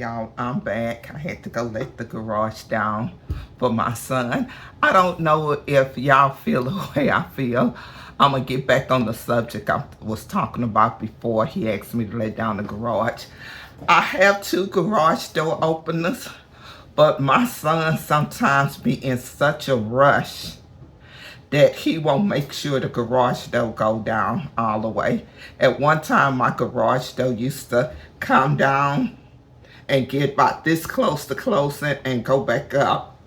y'all, I'm back. I had to go let the garage down for my son. I don't know if y'all feel the way I feel. I'm going to get back on the subject I was talking about before he asked me to let down the garage. I have 2 garage door openers, but my son sometimes be in such a rush that he won't make sure the garage door go down all the way. At one time, my garage door used to come down and get about this close to closing and go back up.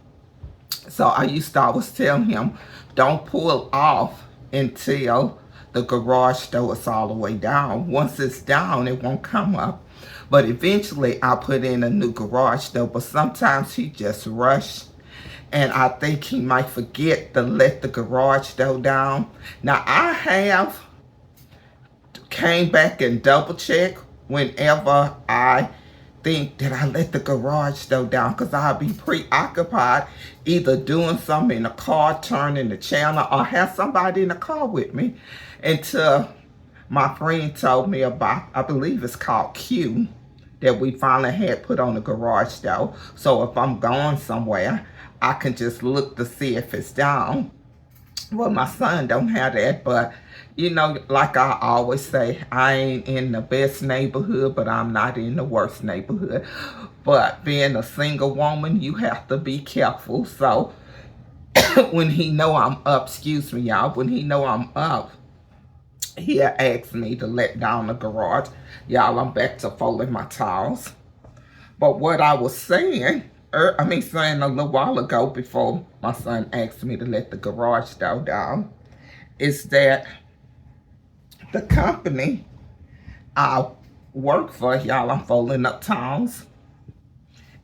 So I used to always tell him, don't pull off until the garage door is all the way down. Once it's down, it won't come up. But eventually I put in a new garage door, but sometimes he just rushed. And I think he might forget to let the garage door down. Now I have came back and double check whenever I think that I let the garage door down, because I'll be preoccupied either doing something in the car, turning the channel, or have somebody in the car with me, until my friend told me about, I believe it's called Q, that we finally had put on the garage door. So if I'm going somewhere, I can just look to see if it's down. Well, my son don't have that, but you know, like I always say, I ain't in the best neighborhood, but I'm not in the worst neighborhood. But being a single woman, you have to be careful. So when he know I'm up, excuse me, y'all, when he know I'm up, he'll ask me to let down the garage. Y'all, I'm back to folding my towels. But what I was saying, saying a little while ago before my son asked me to let the garage door down, is that the company I work for, y'all, I'm folding up towels,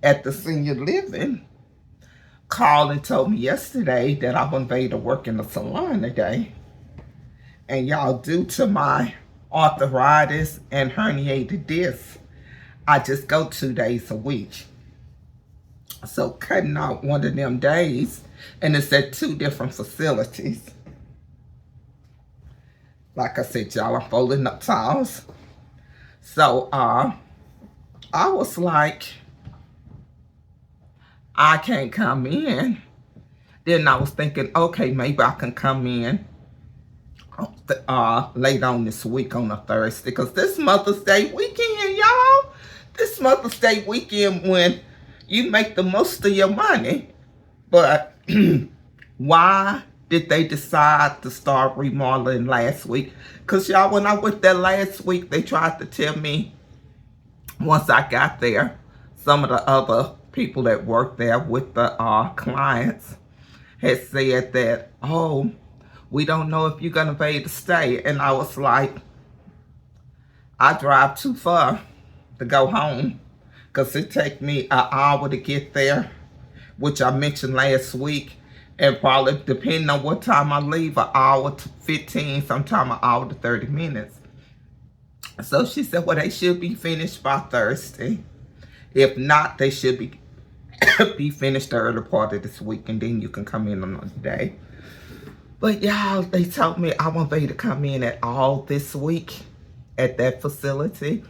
at the senior living, called and told me yesterday that I wasn't ready to work in the salon today. And y'all, due to my arthritis and herniated disc, I just go 2 days a week. So cutting out one of them days, and it's at 2 different facilities. Like I said, y'all, I'm folding up towels. So I was like, I can't come in. Then I was thinking, okay, maybe I can come in later on this week on a Thursday, because this Mother's Day weekend, y'all, this Mother's Day weekend when you make the most of your money. But why did they decide to start remodeling last week? Because y'all, when I went there last week, they tried to tell me, once I got there, some of the other people that worked there with the clients had said that, oh, we don't know if you're going to be able to stay. And I was like, I drive too far to go home, because it take me an hour to get there, which I mentioned last week, and probably, depending on what time I leave, an hour to 15, sometime an hour to 30 minutes. So she said, well, they should be finished by Thursday. If not, they should be finished the early part of this week, and then you can come in another day. But y'all, they told me I won't be able to come in at all this week at that facility.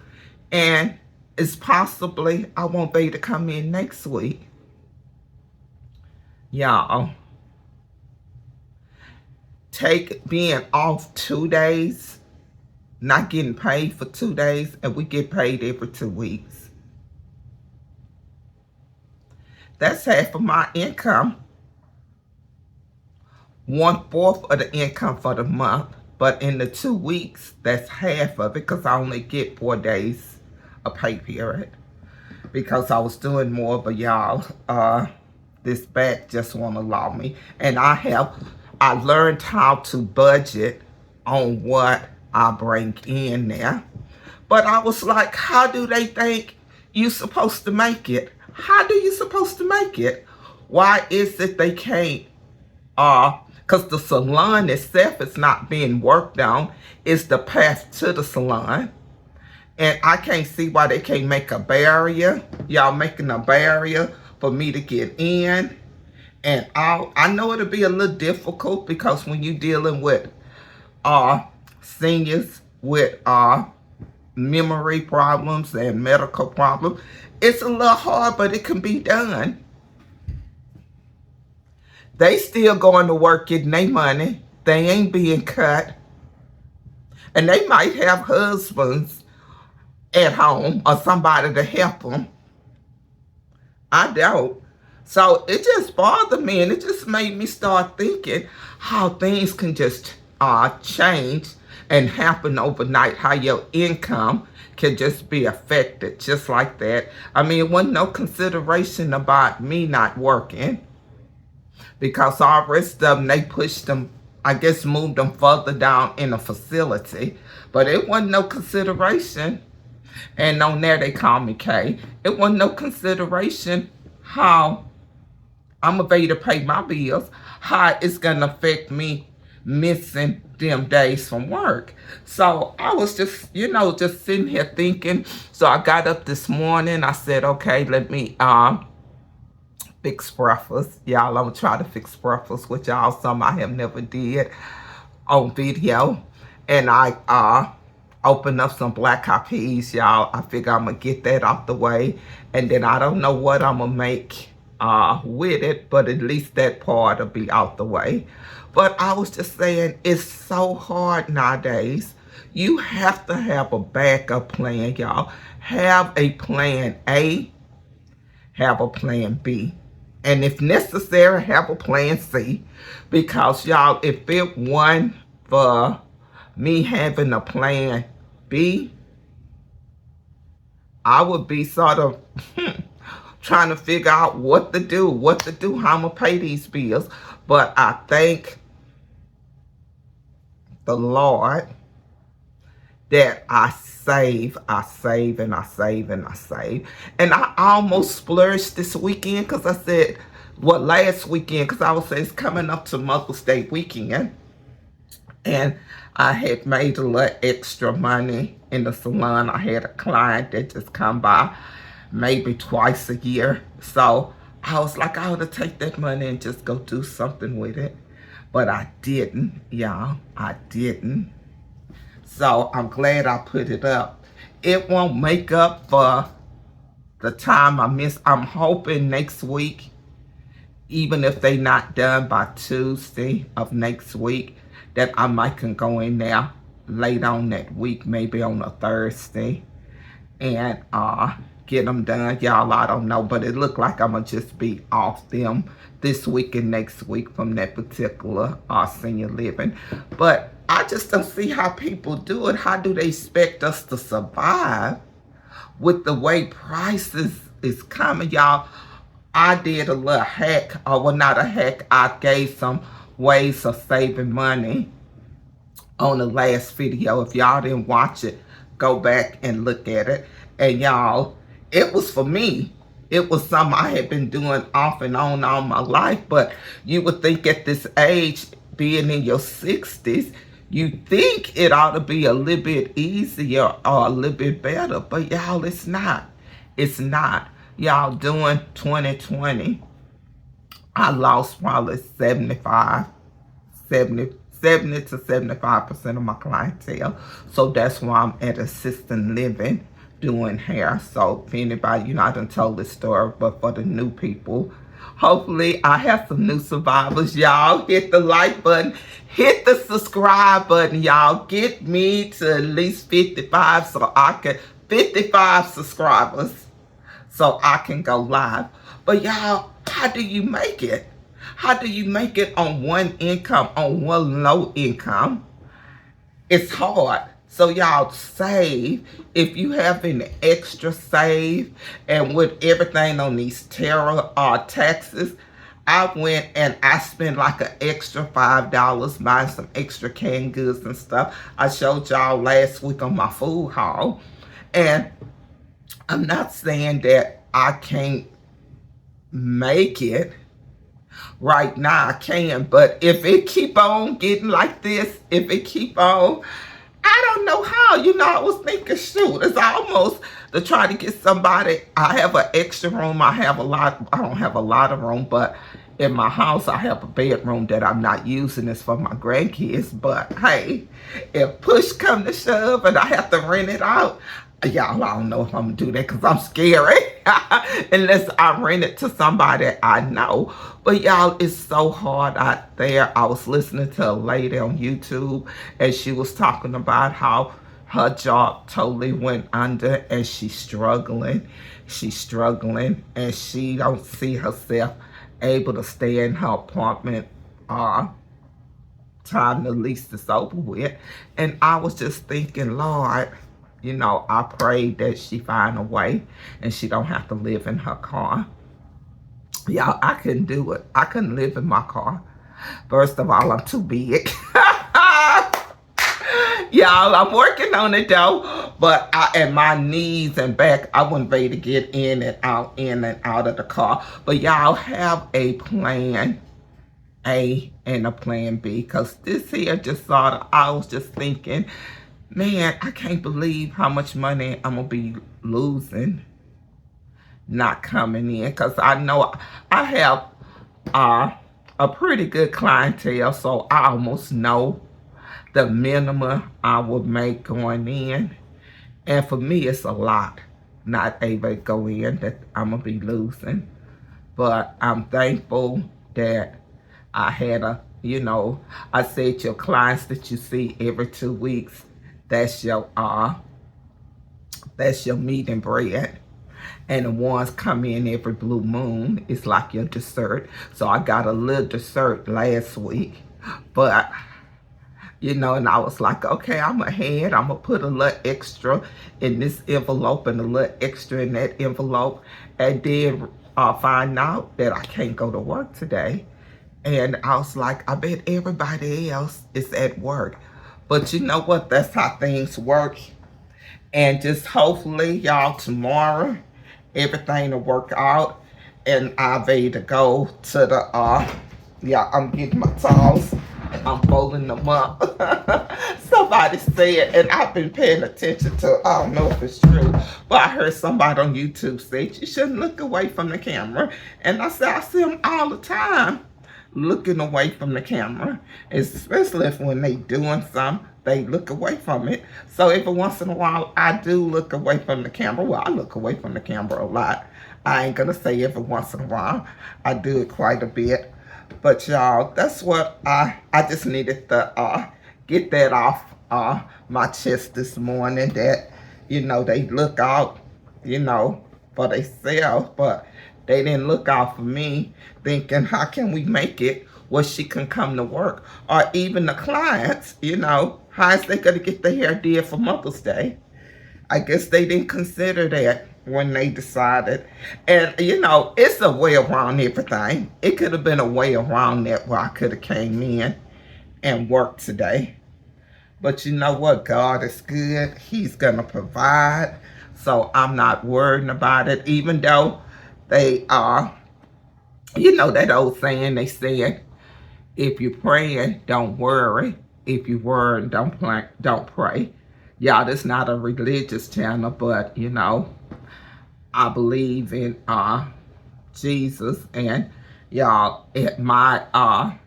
And it's possibly I won't be able to come in next week. Y'all, being off 2 days, not getting paid for 2 days, and we get paid every 2 weeks. That's half of my income. 1/4 of the income for the month. But in the 2 weeks, that's half of it, because I only get 4 days a pay period, because I was doing more. But y'all, this back just won't allow me. And I learned how to budget on what I bring in there. But I was like, how do they think you're supposed to make it? How do you supposed to make it? Why is it they can't? Because the salon itself is not being worked on. It's the path to the salon. And I can't see why they can't make a barrier. Y'all making a barrier for me to get in. And I know it'll be a little difficult, because when you're dealing with seniors with memory problems and medical problems. It's a little hard, but it can be done. They still going to work getting their money. They ain't being cut. And they might have husbands at home or somebody to help them. I don't. So it just bothered me, and it just made me start thinking how things can just change and happen overnight, how your income can just be affected just like that. I mean, it wasn't no consideration about me not working, because all the rest of them, they pushed them, I guess moved them further down in a facility. But it wasn't no consideration. And on there they call me Kay. It wasn't no consideration how I'm able to pay my bills, how it's going to affect me missing them days from work. So I was just, just sitting here thinking. So I got up this morning. I said, okay, let me fix breakfast. Y'all, I'm going to try to fix breakfast with y'all. Some I have never did on video. And I opened up some black eyed peas, y'all. I figure I'm going to get that out the way. And then I don't know what I'm going to make with it, but at least that part will be out the way. But I was just saying, it's so hard nowadays. You have to have a backup plan, y'all. Have a plan A, have a plan B, and if necessary, have a plan C. Because y'all, if it weren't for me having a plan B, I would be sort of trying to figure out what to do, how I'm going to pay these bills. But I thank the Lord that I save. And I almost splurged this weekend, because I said, last weekend, because I was saying it's coming up to Mother's Day weekend. And I had made a little extra money in the salon. I had a client that just come by maybe twice a year. So I was like, I ought to take that money and just go do something with it. But I didn't, y'all. I didn't. So I'm glad I put it up. It won't make up for the time I missed. I'm hoping next week, even if they not done by Tuesday of next week, that I might can go in there late on that week, maybe on a Thursday, and get them done. Y'all, I don't know, but it looked like I'm going to just be off them this week and next week from that particular senior living. But I just don't see how people do it. How do they expect us to survive with the way prices is coming, y'all? I did a little hack, or well, not a hack. I gave some ways of saving money on the last video. If y'all didn't watch it, go back and look at it. And y'all, it was for me. It was something I had been doing off and on all my life. But you would think at this age, being in your 60s, you think it ought to be a little bit easier or a little bit better. But y'all, it's not. It's not. Y'all, doing 2020, I lost probably 70 to 75% of my clientele. So that's why I'm at assisted living doing hair. So if anybody, I done told this story, but for the new people, hopefully I have some new survivors. Y'all hit the like button, hit the subscribe button, y'all. Get me to at least 55 so I can, 55 subscribers so I can go live. But y'all, how do you make it? How do you make it on one income, on one low income? It's hard. So y'all, save. If you have an extra, save. And with everything on these taxes, I went and I spent like an extra $5 buying some extra canned goods and stuff. I showed y'all last week on my food haul. And I'm not saying that I can't make it. Right now I can, but if it keep on getting like this, if it keep on, I don't know how. I was thinking, shoot, it's almost to try to get somebody. I have an extra room. I don't have a lot of room, but in my house, I have a bedroom that I'm not using. It's for my grandkids. But hey, if push come to shove and I have to rent it out, y'all, I don't know if I'm gonna do that because I'm scary. Unless I rent it to somebody I know. But y'all, it's so hard out there. I was listening to a lady on YouTube and she was talking about how her job totally went under and she's struggling. She's struggling and she don't see herself able to stay in her apartment time the lease is over with. And I was just thinking, Lord, you know, I pray that she find a way and she don't have to live in her car. Y'all, I couldn't do it. I couldn't live in my car. First of all, I'm too big. Y'all, I'm working on it though, but and my knees and back, I wouldn't be able to get in and out of the car. But y'all have a plan A and a plan B, because this here just sort of, I was just thinking, man, I can't believe how much money I'm gonna be losing not coming in, because I know I have a pretty good clientele, so I almost know the minimum I would make going in. And for me, it's a lot not able to go in that I'm going to be losing. But I'm thankful that I had I said your clients that you see every 2 weeks, that's your meat and bread. And the ones come in every blue moon, it's like your dessert. So I got a little dessert last week. But and I was like, okay, I'm ahead. I'm going to put a little extra in this envelope and a little extra in that envelope. And then find out that I can't go to work today. And I was like, I bet everybody else is at work. But you know what? That's how things work. And just hopefully, y'all, tomorrow, everything will work out. And I'll be able to go to the, I'm getting my towels. I'm folding them up. Somebody said, and I've been paying attention to, I don't know if it's true, but I heard somebody on YouTube say, you shouldn't look away from the camera. And I said, I see them all the time looking away from the camera, especially if when they doing something, they look away from it. So every once in a while, I do look away from the camera. Well, I look away from the camera a lot. I ain't going to say every once in a while. I do it quite a bit. But y'all, that's what I just needed to get that off my chest this morning, that, they look out, for themselves, but they didn't look out for me, thinking, how can we make it where she can come to work? Or even the clients, how is they going to get their hair did for Mother's Day? I guess they didn't consider that when they decided. And, it's a way around everything. It could have been a way around that where I could have came in and worked today. But you know what? God is good. He's going to provide. So I'm not worrying about it, even though they are, that old saying they said, if you're praying, don't worry. If you worry, don't pray. Y'all, this not a religious channel, but, I believe in Jesus, and y'all, at my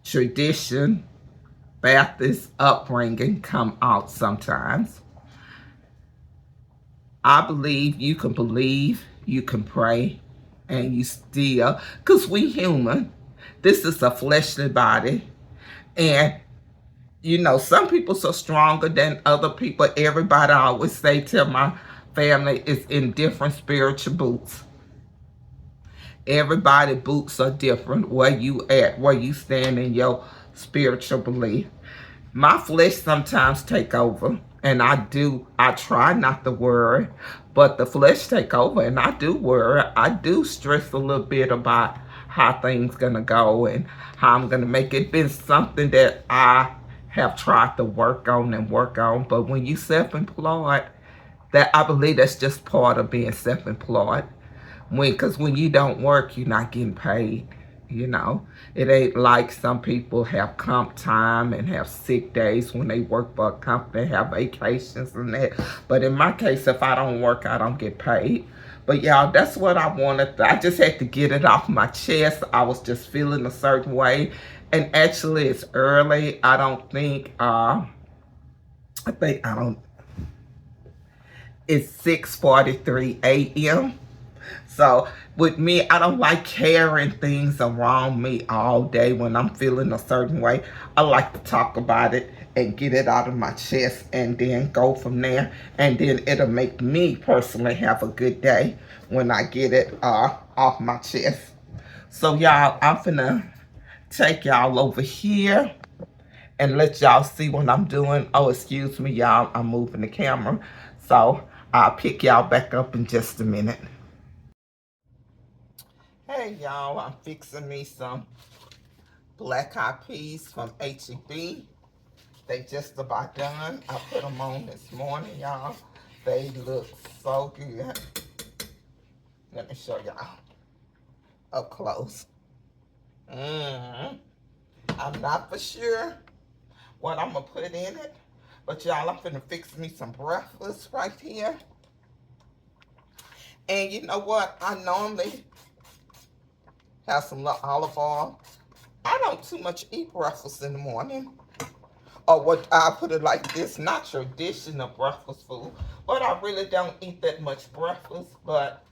tradition, Baptist upbringing come out sometimes. I believe, you can pray, and you still, because we human, this is a fleshly body, and some people are stronger than other people. Everybody, I always say to my family, is in different spiritual boots. Everybody boots are different, where you at, where you stand in your spiritual belief. My flesh sometimes take over, and I try not to worry, but the flesh take over, and I do worry. I do stress a little bit about how things gonna go and how I'm gonna make it. Been something that I have tried to work on, but when you self-employed, that I believe that's just part of being self-employed. Because when you don't work, you're not getting paid. It ain't like some people have comp time and have sick days when they work for a company, have vacations and that. But in my case, if I don't work, I don't get paid. But y'all, that's what I wanted. I just had to get it off my chest. I was just feeling a certain way. And actually, it's early. I don't think, I don't, it's 6:43 a.m. So with me, I don't like carrying things around me all day when I'm feeling a certain way. I like to talk about it and get it out of my chest and then go from there. And then it'll make me personally have a good day when I get it off my chest. So y'all, I'm finna take y'all over here and let y'all see what I'm doing. Oh, excuse me, y'all. I'm moving the camera. So I'll pick y'all back up in just a minute. Hey y'all, I'm fixing me some black eyed peas from H-E-B. They just about done. I put them on this morning, y'all. They look so good. Let me show y'all up close. I'm not for sure what I'm gonna put in it, but y'all, I'm finna fix me some breakfast right here. And you know what? I normally have some little olive oil. I don't too much eat breakfast in the morning. Or what I put it like this, not traditional breakfast food, but I really don't eat that much breakfast. But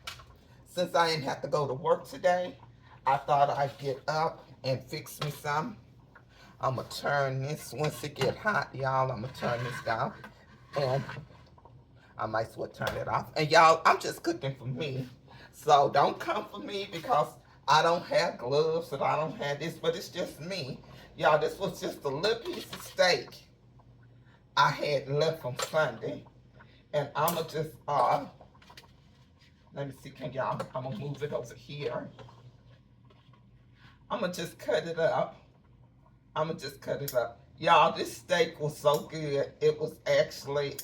since I didn't have to go to work today, I thought I'd get up and fix me some. I'm gonna turn this, once it get hot, y'all, I'm gonna turn this down. And I might as well turn it off. And y'all, I'm just cooking for me. So don't come for me because I don't have gloves and I don't have this, but it's just me. Y'all, this was just a little piece of steak I had left from Sunday. And I'ma just, let me see, can y'all, I'm gonna move it over here. I'ma just cut it up. I'ma just cut it up. Y'all, this steak was so good. It was actually,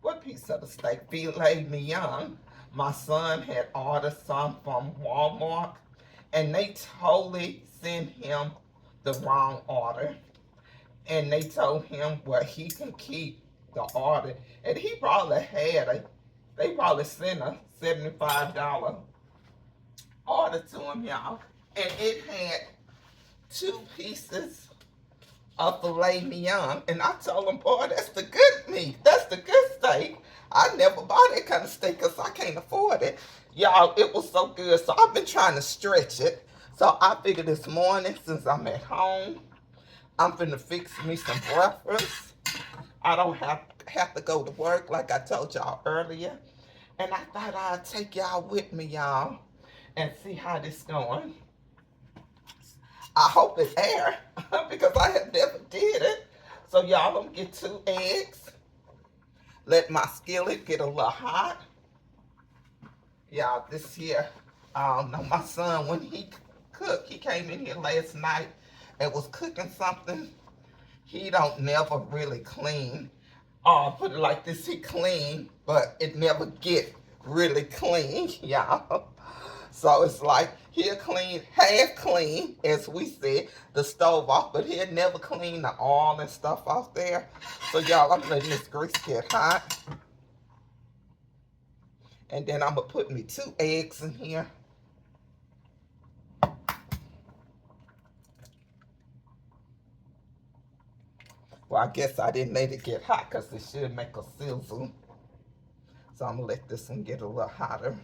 what piece of the steak? Filet mignon. My son had ordered some from Walmart, and they totally sent him the wrong order. And they told him, well, he can keep the order. And he probably they probably sent a $75 order to him, y'all. And it had 2 pieces of filet mignon. And I told him, boy, that's the good meat. That's the good steak. I never buy that kind of steak because I can't afford it. Y'all, it was so good. So I've been trying to stretch it. So I figured this morning, since I'm at home, I'm finna fix me some breakfast. I don't have to go to work like I told y'all earlier. And I thought I'd take y'all with me, y'all, and see how this going. I hope it's air because I have never did it. So y'all, I'm gonna get 2 eggs. Let my skillet get a little hot. Y'all, this here, I don't know, my son, when he cooked, he came in here last night and was cooking something. He don't never really clean. Put it like this, he clean, but it never get really clean, y'all. So it's like he'll clean, half clean, as we said, the stove off, but he'll never clean the oil and stuff off there. So y'all, I'm letting this grease get hot. And then I'm gonna put me 2 eggs in here. Well, I guess I didn't let it get hot because it should make a sizzle. So I'm gonna let this one get a little hotter.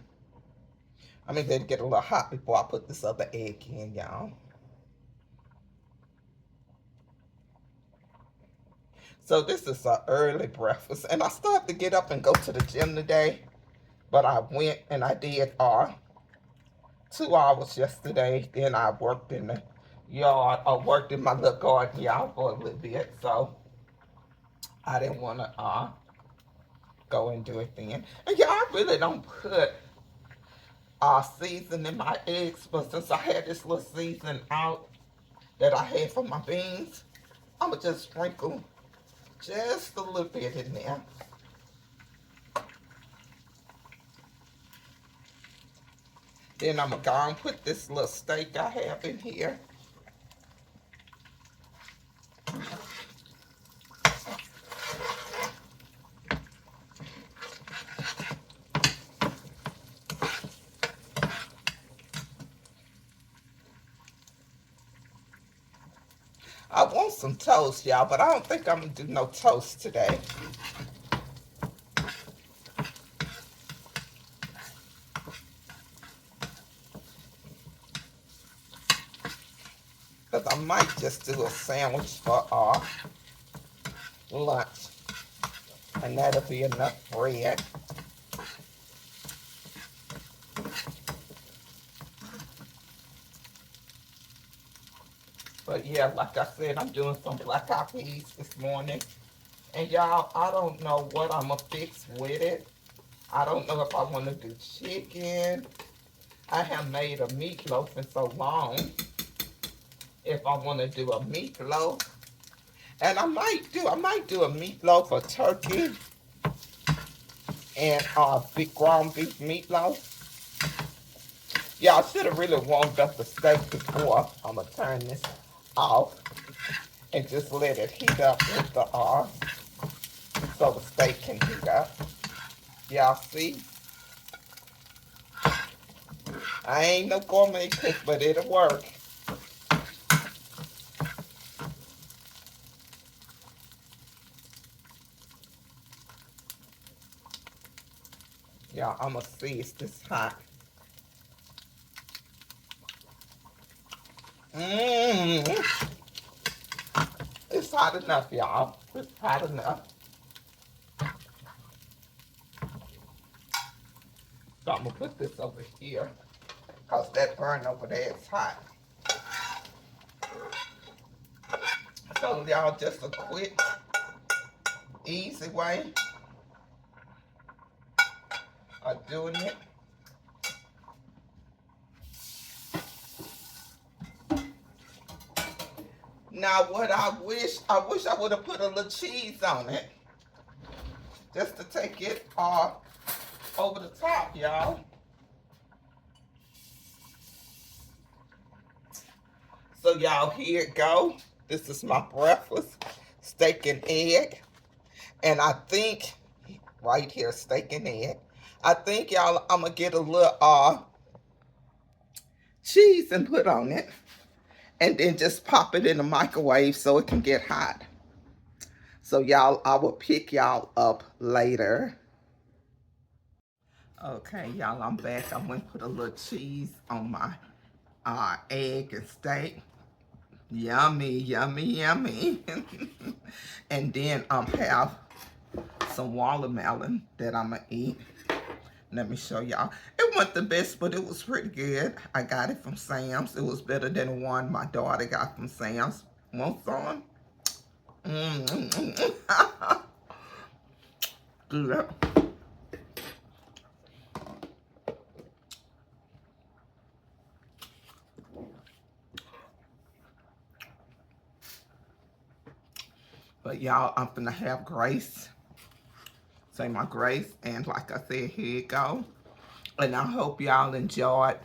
I'm gonna let it get a little hot before I put this other egg in, y'all. So this is an early breakfast, and I started to get up and go to the gym today, but I went and I did 2 hours yesterday. Then I worked in the yard, I worked in my little garden, y'all, for a little bit, so I didn't want to go and do it then. And y'all, I really don't put season in my eggs, but since I had this little season out that I had for my beans, I'm gonna just sprinkle just a little bit in there. Then I'm gonna go and put this little steak I have in here. some toast, y'all, but I don't think I'm gonna do no toast today. Because I might just do a sandwich for lunch. And that'll be enough bread. But yeah, like I said, I'm doing some black eyed peas this morning. And y'all, I don't know what I'm going to fix with it. I don't know if I want to do chicken. I have made a meatloaf in so long. If I want to do a meatloaf. And I might do a meatloaf or turkey. And big ground beef meatloaf. Y'all should have really warmed up the steak before. I'm going to turn this off and just let it heat up with the so the steak can heat up. Y'all see? I ain't no gourmet cook, but it'll work. Y'all, I'ma see if this hot. It's hot enough, y'all. It's hot enough. So I'm gonna put this over here, cause that burn over there is hot. So y'all, just a quick, easy way of doing it. Now what I wish I would have put a little cheese on it. Just to take it over the top, y'all. So y'all, here it go. This is my breakfast, steak and egg. And I think, right here, steak and egg. I think y'all, I'm gonna get a little cheese and put on it. And then just pop it in the microwave so it can get hot. So y'all, I will pick y'all up later. Okay, y'all, I'm back. I'm gonna put a little cheese on my egg and steak. Yummy, yummy, yummy. And then have some watermelon that I'm gonna eat. Let me show y'all. It wasn't the best, but it was pretty good. I got it from Sam's. It was better than the one my daughter got from Sam's. Want some? Good. But y'all, I'm gonna have grace. Say my grace. And like I said, here you go. And I hope y'all enjoyed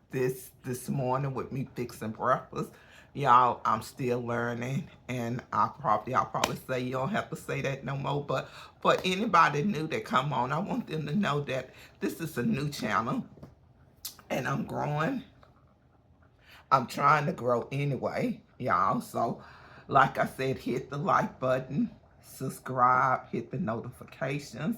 this morning with me fixing breakfast. Y'all, I'm still learning, and I'll probably say you don't have to say that no more. But for anybody new that come on, I want them to know that this is a new channel, and I'm growing. I'm trying to grow anyway, y'all. So, like I said, hit the like button, subscribe, hit the notifications.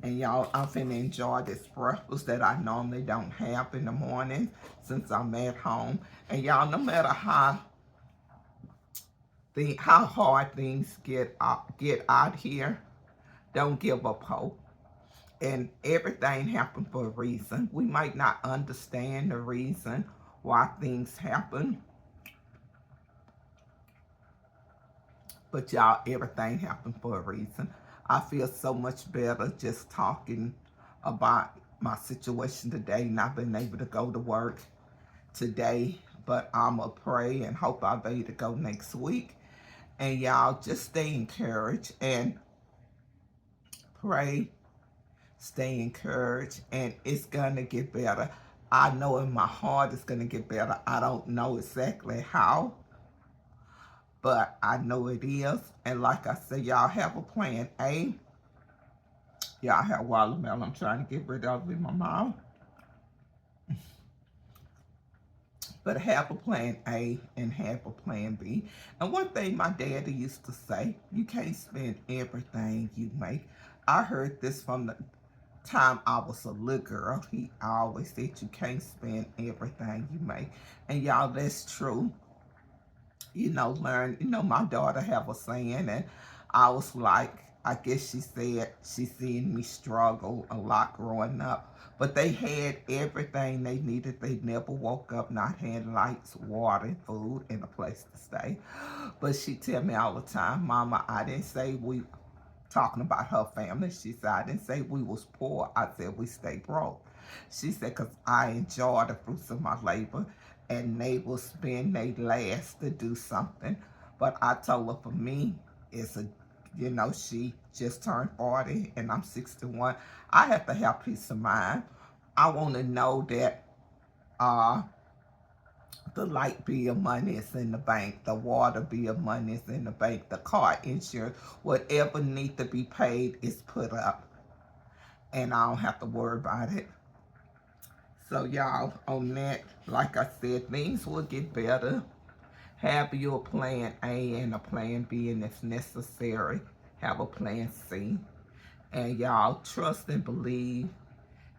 And y'all, I'm finna enjoy this breakfast that I normally don't have in the morning since I'm at home. And y'all, no matter how hard things get out here, don't give up hope. And everything happened for a reason. We might not understand the reason why things happen, but y'all, everything happened for a reason. I feel so much better just talking about my situation today, not being able to go to work today, but I'ma pray and hope I'll be able to go next week. And y'all, just stay encouraged and pray, stay encouraged, and it's gonna get better. I know in my heart it's gonna get better. I don't know exactly how, but I know it is. And like I said, y'all have a plan A. Y'all have watermelon I'm trying to get rid of in my mouth. But have a plan A and have a plan B. And one thing my daddy used to say, you can't spend everything you make. I heard this from the time I was a little girl. He always said you can't spend everything you make. And y'all, that's true. My daughter have a saying, and I was like, I guess she said she seen me struggle a lot growing up. But they had everything they needed. They never woke up not had lights, water, food, and a place to stay. But she tell me all the time, Mama, I didn't say we talking about her family. She said, I didn't say we was poor. I said we stay broke. She said, because I enjoy the fruits of my labor and they will spend their last to do something. But I told her for me, she just turned 40 and I'm 61. I have to have peace of mind. I want to know that uh, the light bill money is in the bank, the water bill money is in the bank, the car insurance, whatever need to be paid is put up. And I don't have to worry about it. So y'all, on that, like I said, things will get better. Have your plan A and a plan B, and if necessary, have a plan C. And y'all trust and believe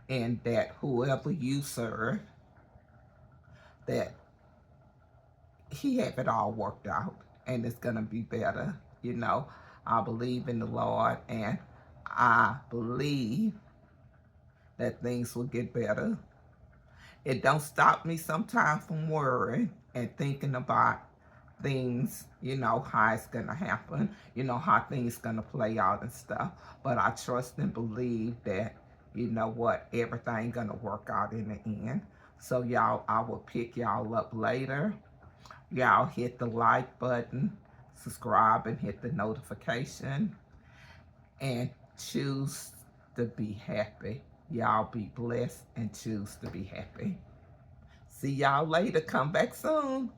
in that whoever you serve, that he have it all worked out and it's gonna be better. I believe in the Lord, and I believe that things will get better. It don't stop me sometimes from worrying and thinking about things, how it's gonna happen, how things gonna play out and stuff. But I trust and believe that, everything gonna work out in the end. So y'all, I will pick y'all up later. Y'all hit the like button, subscribe, and hit the notification, and choose to be happy. Y'all be blessed and choose to be happy. See y'all later. Come back soon.